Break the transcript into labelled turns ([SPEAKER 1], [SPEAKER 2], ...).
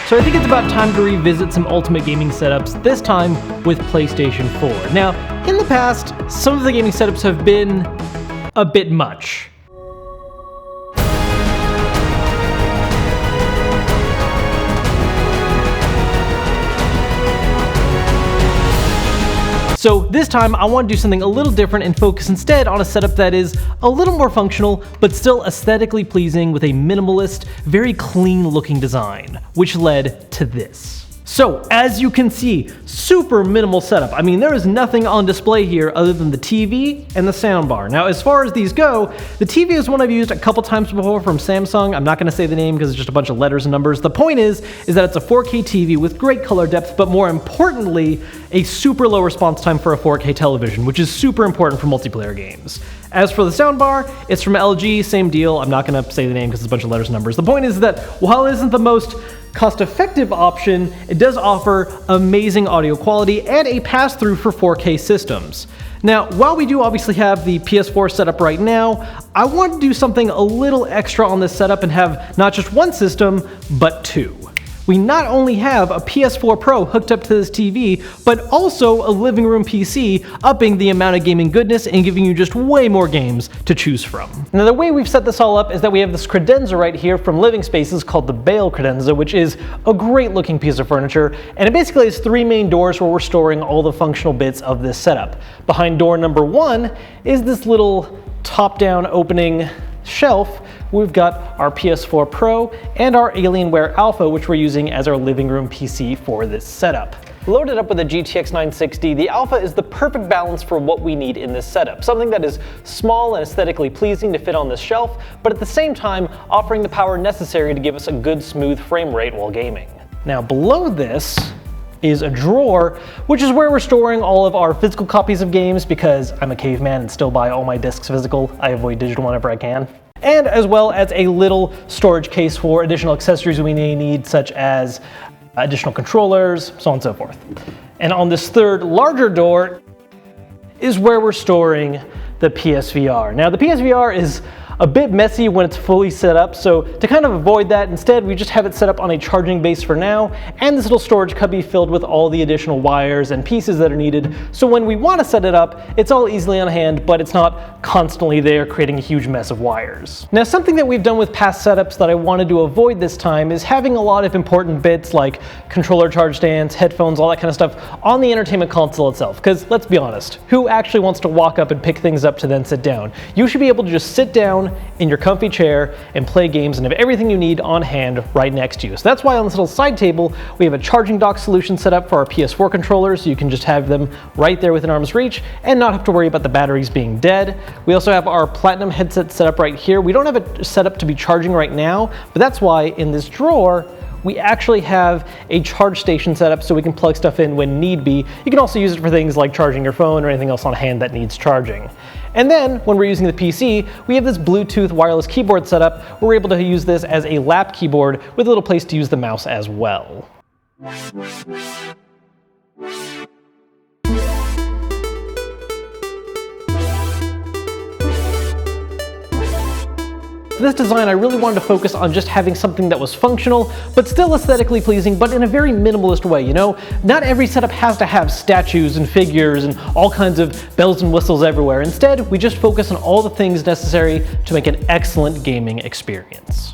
[SPEAKER 1] So I think it's about time to revisit some ultimate gaming setups, this time with PlayStation 4. Now, in the past, some of the gaming setups have been a bit much. So this time I want to do something a little different and focus instead on a setup that is a little more functional, but still aesthetically pleasing with a minimalist, very clean looking design, which led to this. So, as you can see, super minimal setup. I mean, there is nothing on display here other than the TV and the soundbar. Now, as far as these go, the TV is one I've used a couple times before from Samsung. I'm not going to say the name because it's just a bunch of letters and numbers. The point is that it's a 4K TV with great color depth, but more importantly, a super low response time for a 4K television, which is super important for multiplayer games. As for the soundbar, it's from LG, same deal. I'm not going to say the name because it's a bunch of letters and numbers. The point is that while it isn't the most cost-effective option, it does offer amazing audio quality and a pass-through for 4K systems. Now, while we do obviously have the PS4 setup right now, I want to do something a little extra on this setup and have not just one system, but two. We not only have a PS4 Pro hooked up to this TV, but also a living room PC, upping the amount of gaming goodness and giving you just way more games to choose from. Now, the way we've set this all up is that we have this credenza right here from Living Spaces called the Bale credenza, which is a great looking piece of furniture, and it basically has three main doors where we're storing all the functional bits of this setup. Behind door number one is this little top-down opening shelf. We've got our PS4 Pro and our Alienware Alpha, which we're using as our living room PC for this setup. Loaded up with a GTX 960, the Alpha is the perfect balance for what we need in this setup. Something that is small and aesthetically pleasing to fit on this shelf, but at the same time offering the power necessary to give us a good smooth frame rate while gaming. Now below this is a drawer, which is where we're storing all of our physical copies of games because I'm a caveman and still buy all my discs physical. I avoid digital whenever I can. And as well as a little storage case for additional accessories we may need, such as additional controllers, so on and so forth. And on this third, larger door is where we're storing the PSVR. Now, the PSVR is a bit messy when it's fully set up, so to kind of avoid that, instead we just have it set up on a charging base for now, and this little storage cubby filled with all the additional wires and pieces that are needed, so when we want to set it up, it's all easily on hand, but it's not constantly there creating a huge mess of wires. Now, something that we've done with past setups that I wanted to avoid this time is having a lot of important bits like controller charge stands, headphones, all that kind of stuff on the entertainment console itself, because let's be honest, who actually wants to walk up and pick things up to then sit down? You should be able to just sit down in your comfy chair and play games and have everything you need on hand right next to you. So that's why on this little side table, we have a charging dock solution set up for our PS4 controllers, so you can just have them right there within arm's reach and not have to worry about the batteries being dead. We also have our Platinum headset set up right here. We don't have it set up to be charging right now, but that's why in this drawer, we actually have a charge station set up so we can plug stuff in when need be. You can also use it for things like charging your phone or anything else on hand that needs charging. And then when we're using the PC, we have this Bluetooth wireless keyboard setup. We're able to use this as a lap keyboard with a little place to use the mouse as well. For this design, I really wanted to focus on just having something that was functional, but still aesthetically pleasing, but in a very minimalist way, you know? Not every setup has to have statues and figures and all kinds of bells and whistles everywhere. Instead, we just focus on all the things necessary to make an excellent gaming experience.